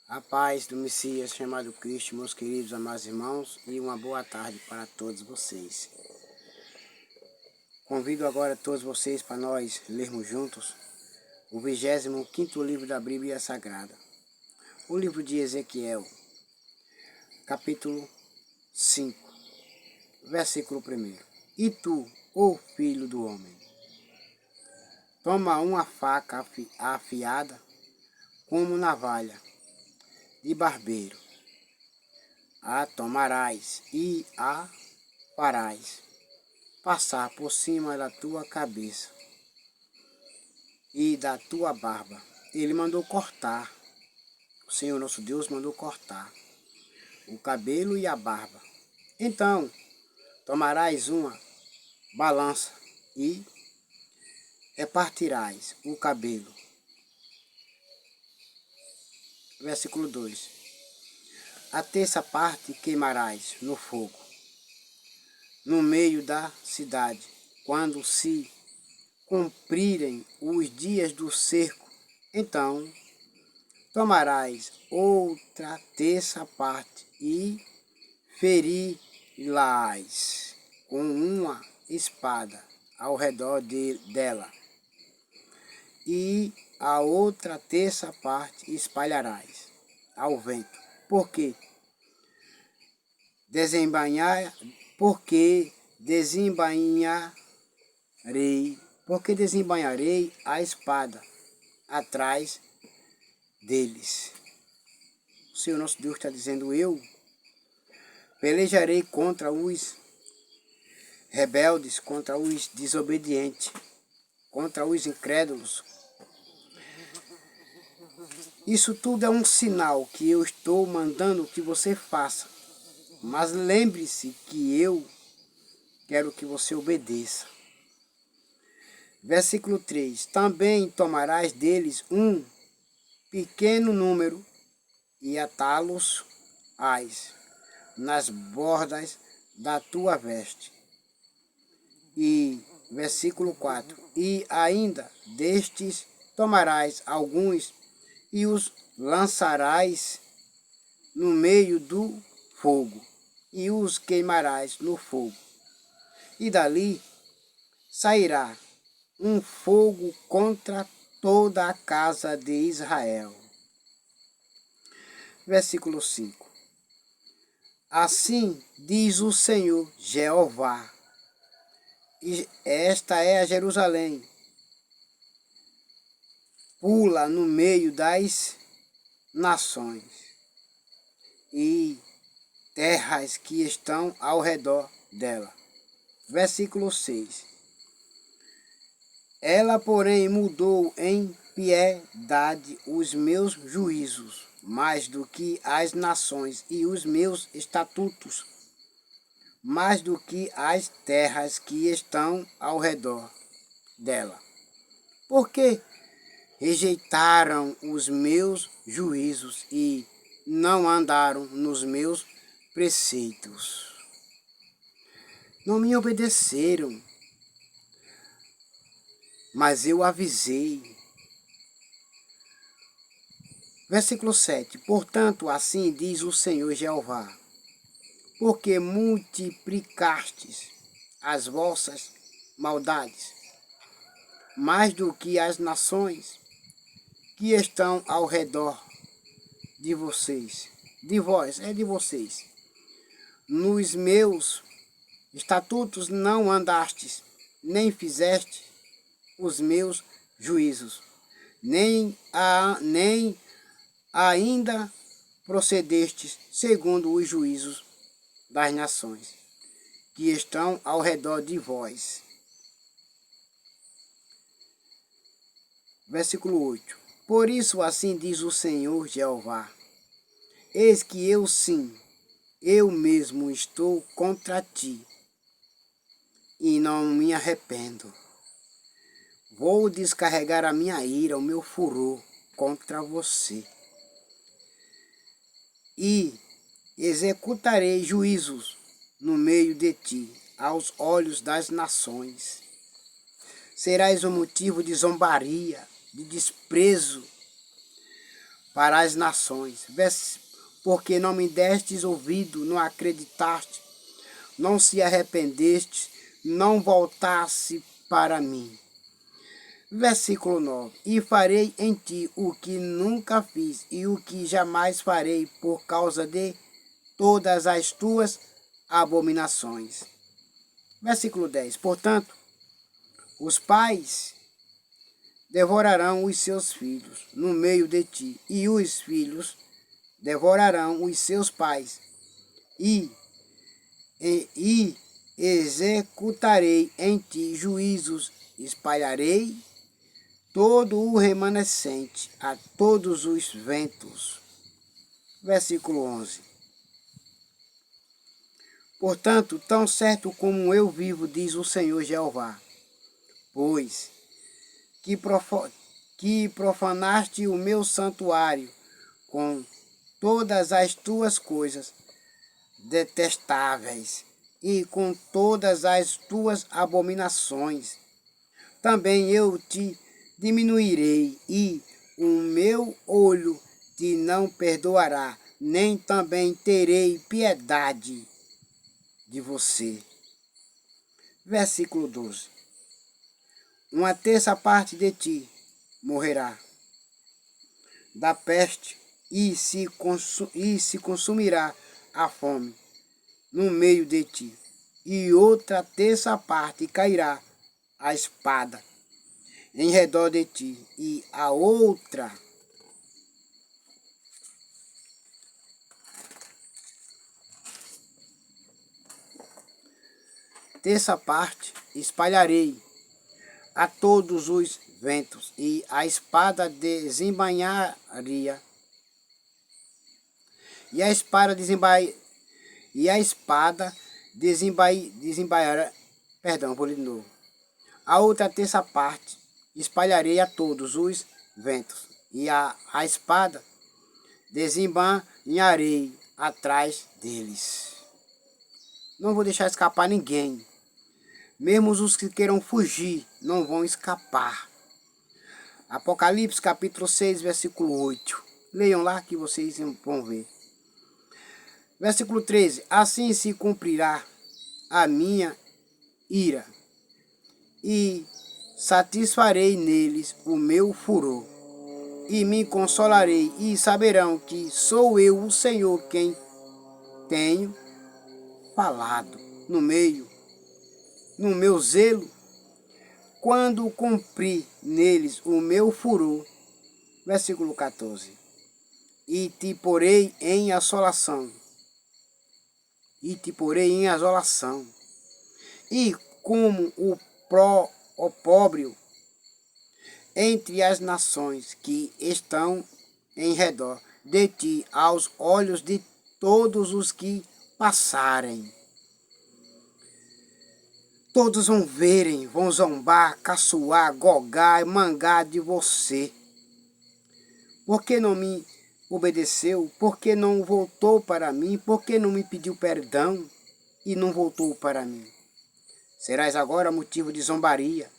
A paz do Messias chamado Cristo, meus queridos amados irmãos, e uma boa tarde para todos vocês. Convido agora todos vocês para nós lermos juntos o 25º livro da Bíblia Sagrada, o livro de Ezequiel, capítulo 5, versículo 1. E tu, ó filho do homem, toma uma faca afiada como navalha de barbeiro, a tomarás e a farás passar por cima da tua cabeça e da tua barba. Ele mandou cortar, o Senhor nosso Deus mandou cortar o cabelo e a barba. Então, tomarás uma balança e repartirás o cabelo. Versículo 2. A terça parte queimarás no fogo, no meio da cidade, quando se cumprirem os dias do cerco. Então tomarás outra terça parte e ferirás com uma espada ao redor dela, e a outra terça parte espalharás ao vento, porque desembainharei a espada atrás deles. O Senhor nosso Deus está dizendo: eu pelejarei contra os rebeldes, contra os desobedientes, contra os incrédulos. Isso tudo é um sinal que eu estou mandando que você faça. Mas lembre-se que eu quero que você obedeça. Versículo 3. Também tomarás deles um pequeno número e atá-los-ás nas bordas da tua veste. E versículo 4. E ainda destes tomarás alguns e os lançarás no meio do fogo, e os queimarás no fogo. E dali sairá um fogo contra toda a casa de Israel. Versículo 5. Assim diz o Senhor Jeová, e esta é a Jerusalém, pula no meio das nações e terras que estão ao redor dela. Versículo 6. Ela, porém, mudou em piedade os meus juízos, mais do que as nações, e os meus estatutos, mais do que as terras que estão ao redor dela. Porque rejeitaram os meus juízos e não andaram nos meus preceitos. Não me obedeceram, mas eu avisei. Versículo 7. Portanto, assim diz o Senhor Jeová, porque multiplicastes as vossas maldades, mais do que as nações que estão ao redor de vocês, de vocês. Nos meus estatutos não andastes, nem fizeste os meus juízos, nem ainda procedestes segundo os juízos das nações que estão ao redor de vós. Versículo 8. Por isso assim diz o Senhor Jeová, eis que eu sim, eu mesmo estou contra ti, e não me arrependo. Vou descarregar a minha ira, o meu furor contra você. E executarei juízos no meio de ti, aos olhos das nações. Serás um motivo de zombaria, de desprezo para as nações. Porque não me destes ouvido, não acreditaste, não se arrependeste, não voltasse para mim. Versículo 9. E farei em ti o que nunca fiz e o que jamais farei por causa de todas as tuas abominações. Versículo 10. Portanto, os pais devorarão os seus filhos no meio de ti, e os filhos devorarão os seus pais, e executarei em ti juízos, espalharei todo o remanescente a todos os ventos. Versículo 11. Portanto, tão certo como eu vivo, diz o Senhor Jeová, pois que profanaste o meu santuário com todas as tuas coisas detestáveis e com todas as tuas abominações, também eu te diminuirei, e o meu olho te não perdoará, nem também terei piedade de você. Versículo 12. Uma terça parte de ti morrerá da peste, e se consumirá a fome no meio de ti, e outra terça parte cairá a espada em redor de ti, e a outra terça parte espalharei a todos os ventos, e a espada desembainharia, e a espada desembaiará, perdão, vou ler de novo. A outra terça parte espalharei a todos os ventos, e a espada desembainharei atrás deles. Não vou deixar escapar ninguém. Mesmo os que queiram fugir não vão escapar. Apocalipse capítulo 6, versículo 8. Leiam lá que vocês vão ver. Versículo 13. Assim se cumprirá a minha ira, e satisfarei neles o meu furor, e me consolarei, e saberão que sou eu, o Senhor, quem tenho falado no meu zelo, quando cumpri neles o meu furor. Versículo 14. E te porei em assolação, e como o opróbrio entre as nações que estão em redor de ti, aos olhos de todos os que passarem. Todos vão verem, vão zombar, caçoar, gogar e mangar de você. Por que não me obedeceu? Por que não voltou para mim? Por que não me pediu perdão e não voltou para mim? Serás agora motivo de zombaria.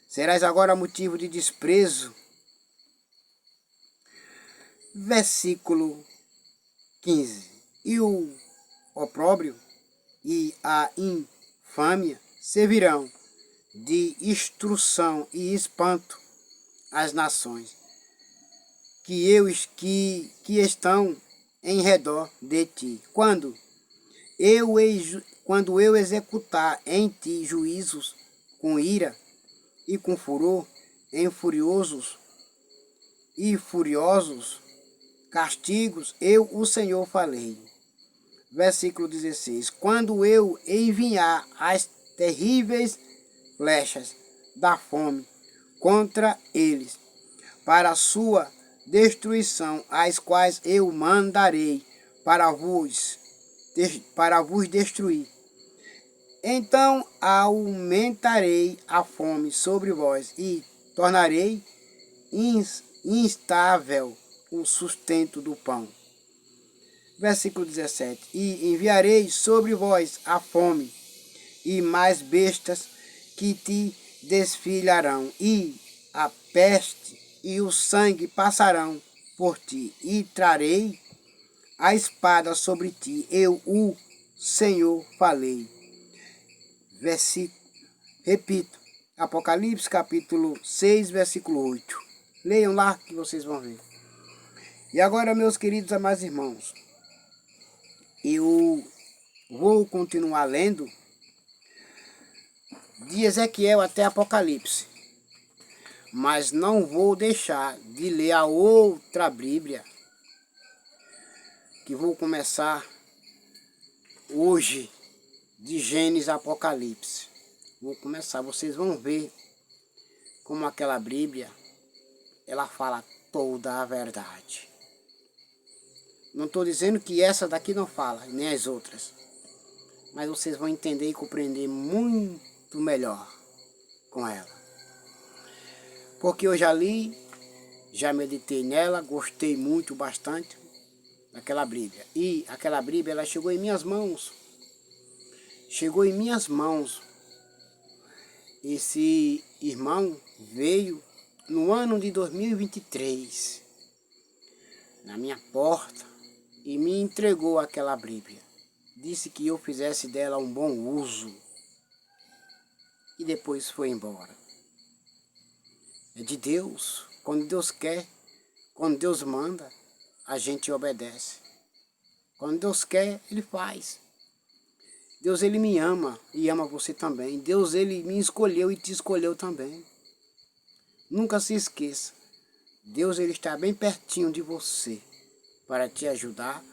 Serás agora motivo de desprezo. Versículo 15. E o opróbrio e a infâmia servirão de instrução e espanto às nações que estão em redor de ti. Quando eu executar em ti juízos com ira e com furor, em furiosos castigos, eu, o Senhor, falei. Versículo 16. Quando eu enviar as terríveis flechas da fome contra eles, para a sua destruição, as quais eu mandarei para vos destruir, então aumentarei a fome sobre vós e tornarei instável o sustento do pão. Versículo 17. E enviarei sobre vós a fome e mais bestas que te desfilharão, e a peste e o sangue passarão por ti, e trarei a espada sobre ti. Eu, o Senhor, falei. Repito, Apocalipse capítulo 6, versículo 8. Leiam lá que vocês vão ver. E agora, meus queridos amados irmãos, eu vou continuar lendo de Ezequiel até Apocalipse, mas não vou deixar de ler a outra Bíblia, que vou começar hoje, de Gênesis a Apocalipse. Vou começar, vocês vão ver como aquela Bíblia, ela fala toda a verdade. Não estou dizendo que essa daqui não fala, nem as outras, mas vocês vão entender e compreender muito melhor com ela. Porque eu já li, já meditei nela, gostei muito, bastante daquela Bíblia. E aquela Bíblia, ela chegou em minhas mãos. Chegou em minhas mãos. Esse irmão veio no ano de 2023 na minha porta e me entregou aquela Bíblia. Disse que eu fizesse dela um bom uso e depois foi embora. É de Deus. Quando Deus quer, quando Deus manda, a gente obedece. Quando Deus quer, Ele faz. Deus, Ele me ama e ama você também. Deus, Ele me escolheu e te escolheu também. Nunca se esqueça. Deus, Ele está bem pertinho de você para te ajudar,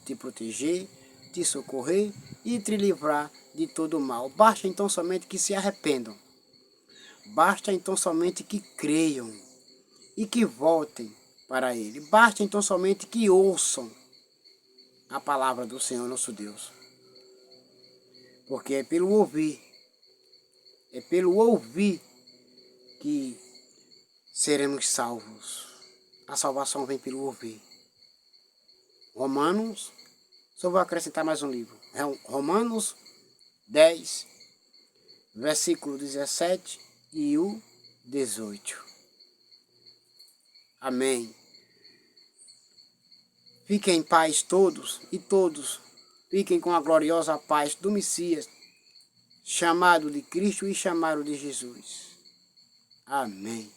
te proteger, te socorrer e te livrar de todo o mal. Basta então somente que se arrependam. Basta então somente que creiam e que voltem para Ele. Basta então somente que ouçam a palavra do Senhor nosso Deus. Porque é pelo ouvir que seremos salvos. A salvação vem pelo ouvir. Romanos, só vou acrescentar mais um livro. Romanos 10, versículo 17 e o 18. Amém. Fiquem em paz todos e todos. Fiquem com a gloriosa paz do Messias, chamado de Cristo e chamado de Jesus. Amém.